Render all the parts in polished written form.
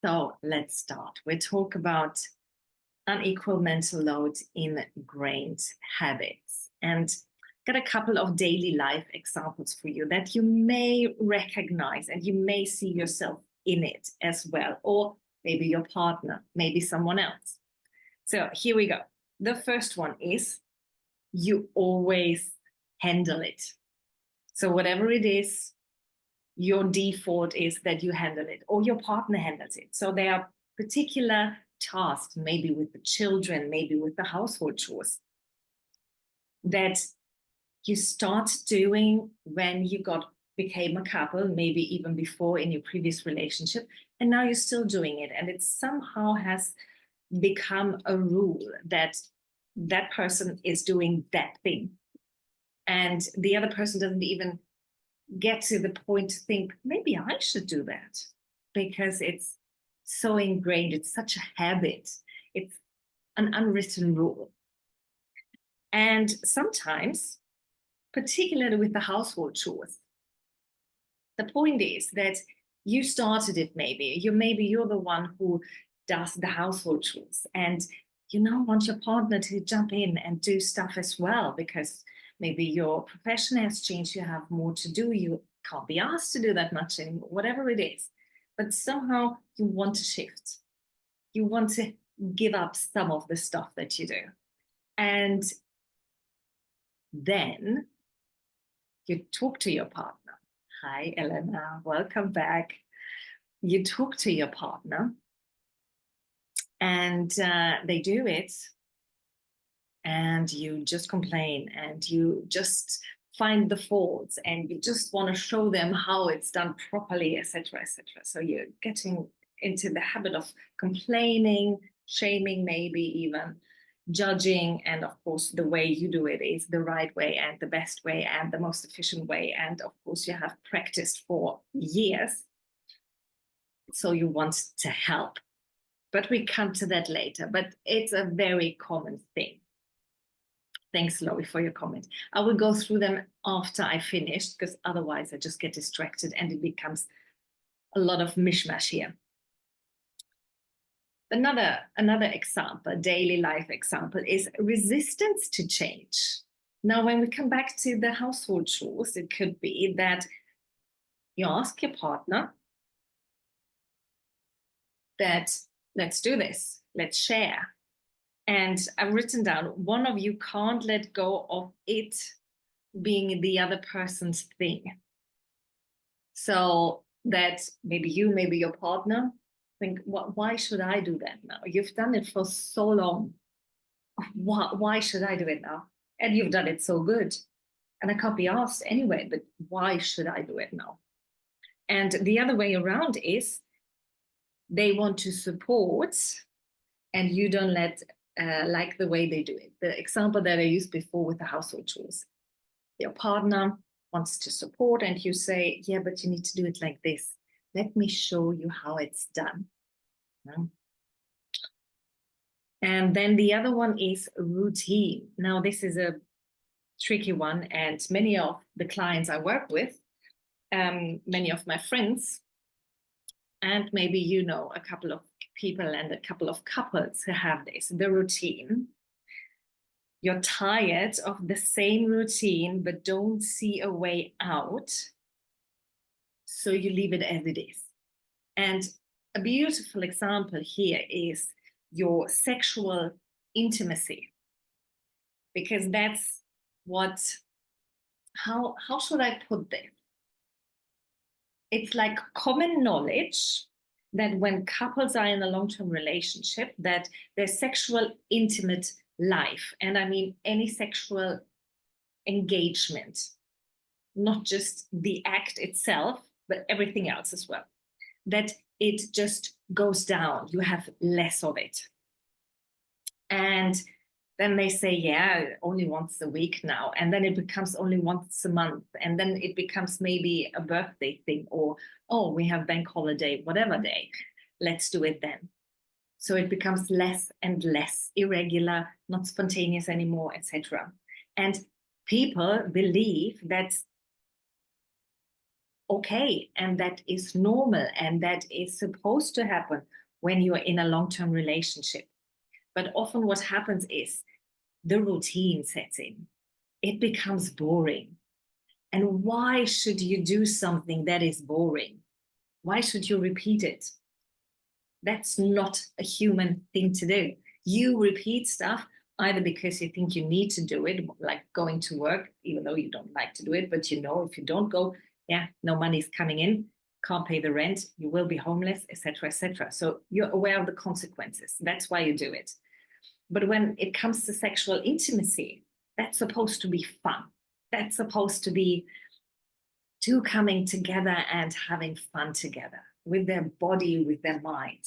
So let's start. We talk about unequal mental load in ingrained habits, and got a couple of daily life examples for you that you may recognize and you may see yourself in it as well, or maybe your partner, maybe someone else. So here we go. The first one is you always handle it. So whatever it is, your default is that you handle it or your partner handles it. So there are particular tasks, maybe with the children, maybe with the household chores, that you start doing when you became a couple, maybe even before in your previous relationship, and now you're still doing it. And it somehow has become a rule that that person is doing that thing. And the other person doesn't even get to the point to think, maybe I should do that, because it's so ingrained. It's such a habit. It's an unwritten rule. And sometimes, particularly with the household chores, the point is that you started it. Maybe you're the one who does the household chores, and you now want your partner to jump in and do stuff as well, because maybe your profession has changed, you have more to do, you can't be asked to do that much anymore, whatever it is. But somehow you want to shift. You want to give up some of the stuff that you do. And then you talk to your partner. Hi, Elena, welcome back. You talk to your partner and they do it, and you just complain and you just find the faults and you just want to show them how it's done properly, etc., etc. So you're getting into the habit of complaining, shaming, maybe even judging. And of course, the way you do it is the right way and the best way and the most efficient way. And of course, you have practiced for years. So you want to help. But we come to that later. But it's a very common thing. Thanks, Laurie, for your comment. I will go through them after I finish, because otherwise I just get distracted and it becomes a lot of mishmash here. Another example, daily life example, is resistance to change. Now, when we come back to the household chores, it could be that you ask your partner that let's do this, let's share. And I've written down, one of you can't let go of it being the other person's thing. So that maybe you, maybe your partner think, why should I do that now? You've done it for so long. Why should I do it now? And you've done it so good. And I can't be asked anyway, but why should I do it now? And the other way around is they want to support and you don't like the way they do it. The example that I used before with the household chores. Your partner wants to support and you say, yeah, but you need to do it like this. Let me show you how it's done. And then the other one is routine. Now, this is a tricky one, and many of the clients I work with, many of my friends, and maybe you know a couple of people and a couple of couples who have this, the routine. You're tired of the same routine, but don't see a way out. So you leave it as it is. And a beautiful example here is your sexual intimacy, because that's what, how should I put this? It's like common knowledge that when couples are in a long-term relationship, that their sexual intimate life, and I mean any sexual engagement, not just the act itself, but everything else as well, that it just goes down. You have less of it. And then they say, yeah, only once a week now. And then it becomes only once a month. And then it becomes maybe a birthday thing, or, oh, we have bank holiday, whatever day, let's do it then. So it becomes less and less irregular, not spontaneous anymore, etc. And people believe that okay, and that is normal, and that is supposed to happen when you're in a long-term relationship. But often what happens is the routine sets in. It becomes boring. And why should you do something that is boring? Why should you repeat it? That's not a human thing to do. You repeat stuff either because you think you need to do it, like going to work, even though you don't like to do it, but you know if you don't go, yeah, no money's coming in, can't pay the rent, you will be homeless, etc., etc. So you're aware of the consequences. That's why you do it. But when it comes to sexual intimacy, that's supposed to be fun. That's supposed to be two coming together and having fun together with their body, with their mind.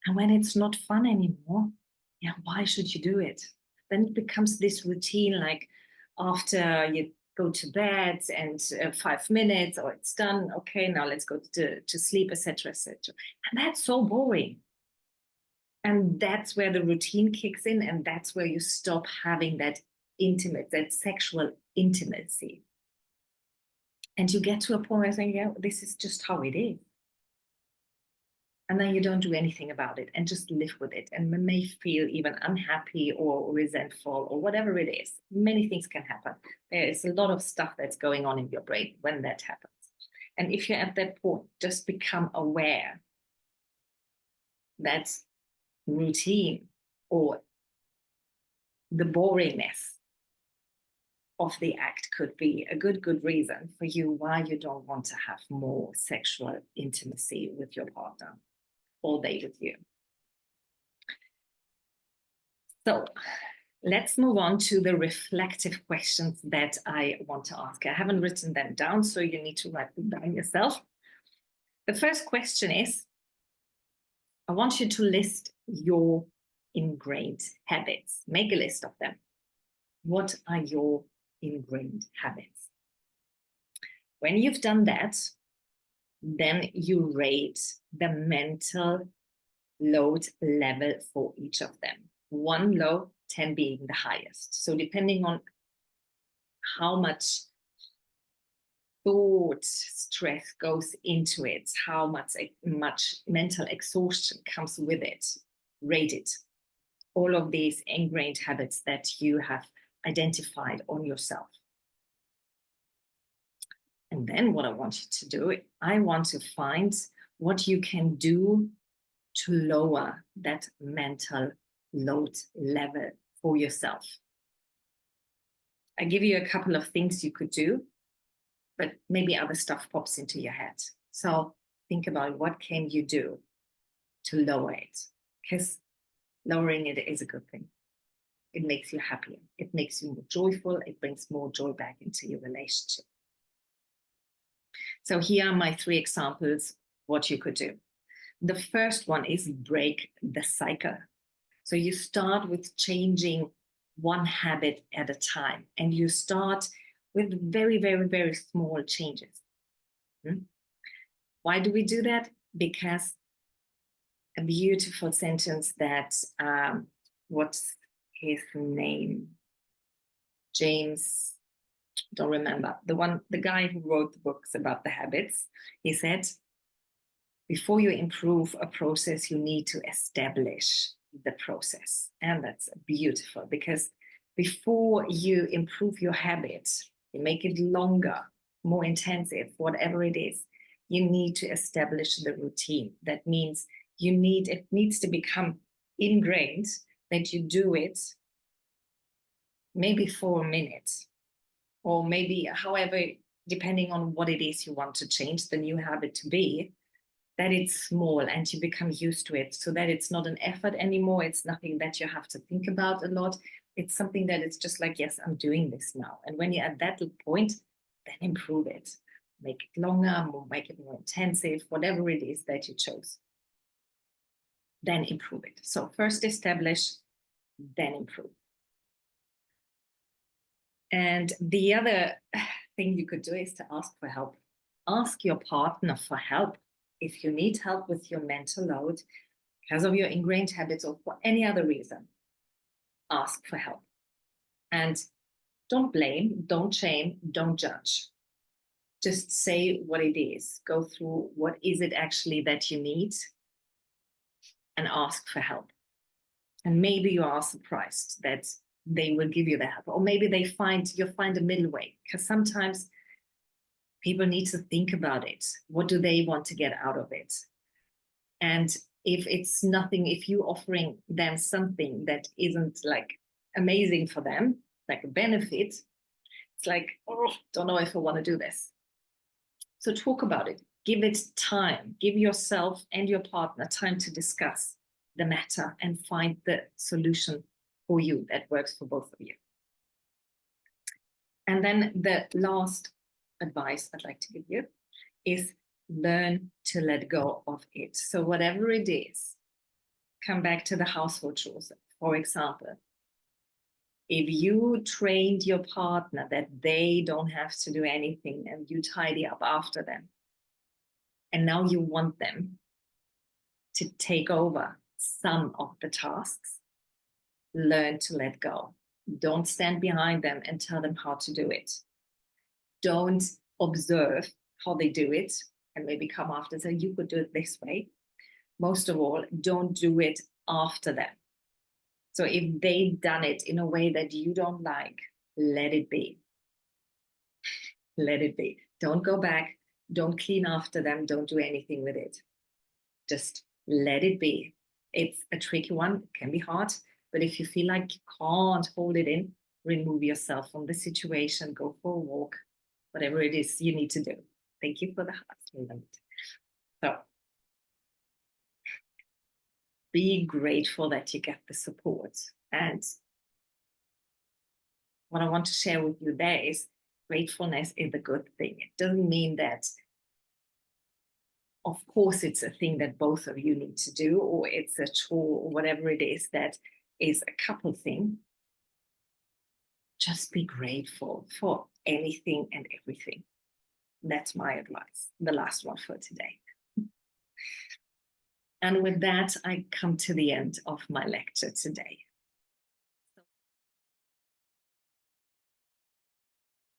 And when it's not fun anymore, yeah, why should you do it? Then it becomes this routine, like after you go to bed and 5 minutes, or it's done, okay, now let's go to sleep, etc., etc. And that's so boring. And that's where the routine kicks in, and that's where you stop having that intimate, that sexual intimacy. And you get to a point where you think, yeah, this is just how it is. And then you don't do anything about it and just live with it. And may feel even unhappy or resentful or whatever it is. Many things can happen. There is a lot of stuff that's going on in your brain when that happens. And if you're at that point, just become aware that routine or the boringness of the act could be a good reason for you why you don't want to have more sexual intimacy with your partner all day with you. So let's move on to the reflective questions that I want to ask. I haven't written them down, so you need to write them down yourself. The first question is, I want you to list your ingrained habits. Make a list of them. What are your ingrained habits? When you've done that, then you rate the mental load level for each of them. 1 low, 10 being the highest. So depending on how much thought stress goes into it, how much mental exhaustion comes with it, rate it. All of these ingrained habits that you have identified on yourself. And then what I want you to do, I want to find what you can do to lower that mental load level for yourself. I give you a couple of things you could do, but maybe other stuff pops into your head. So think about what can you do to lower it, because lowering it is a good thing. It makes you happier. It makes you more joyful. It brings more joy back into your relationship. So here are my 3 examples what you could do. The first one is break the cycle. So you start with changing one habit at a time, and you start with very, very, very small changes. Why do we do that? Because a beautiful sentence that, what's his name? James, don't remember. The guy who wrote the books about the habits, he said, before you improve a process, you need to establish the process. And that's beautiful, because before you improve your habit, you make it longer, more intensive, whatever it is, you need to establish the routine. That means it needs to become ingrained that you do it maybe for a minute, or maybe however, depending on what it is you want to change the new habit to be, that it's small and you become used to it, so that it's not an effort anymore. It's nothing that you have to think about a lot. It's something that it's just like, yes, I'm doing this now. And when you're at that point, then improve it. Make it longer, make it more intensive, whatever it is that you chose. Then improve it. So first establish, then improve. And the other thing you could do is to ask for help. Ask your partner for help. If you need help with your mental load because of your ingrained habits or for any other reason, ask for help. And don't blame, don't shame, don't judge. just say what it is. Go through what is it actually that you need and ask for help. And maybe you are surprised that they will give you the help, or maybe you'll find a middle way, because sometimes people need to think about it. What do they want to get out of it? And if it's nothing, if you're offering them something that isn't like amazing for them, like a benefit, it's like, oh, don't know if I want to do this. So talk about it. Give it time. Give yourself and your partner time to discuss the matter and find the solution for you that works for both of you. And then the last advice I'd like to give you is learn to let go of it. So whatever it is, come back to the household chores. For example, if you trained your partner that they don't have to do anything and you tidy up after them, and now you want them to take over some of the tasks, learn to let go. Don't stand behind them and tell them how to do it. Don't observe how they do it and maybe come after and say, you could do it this way. Most of all, don't do it after them. So if they've done it in a way that you don't like, let it be. Let it be. Don't go back. Don't clean after them. Don't do anything with it. Just let it be. It's a tricky one. It can be hard. But if you feel like you can't hold it in, remove yourself from the situation. Go for a walk. Whatever it is you need to do. Thank you for the heart movement. So be grateful that you get the support. And what I want to share with you there is gratefulness is a good thing. It doesn't mean that, of course, it's a thing that both of you need to do, or it's a chore, or whatever it is that is a couple thing. Just be grateful for anything and everything. That's my advice, the last one for today. And with that, I come to the end of my lecture today.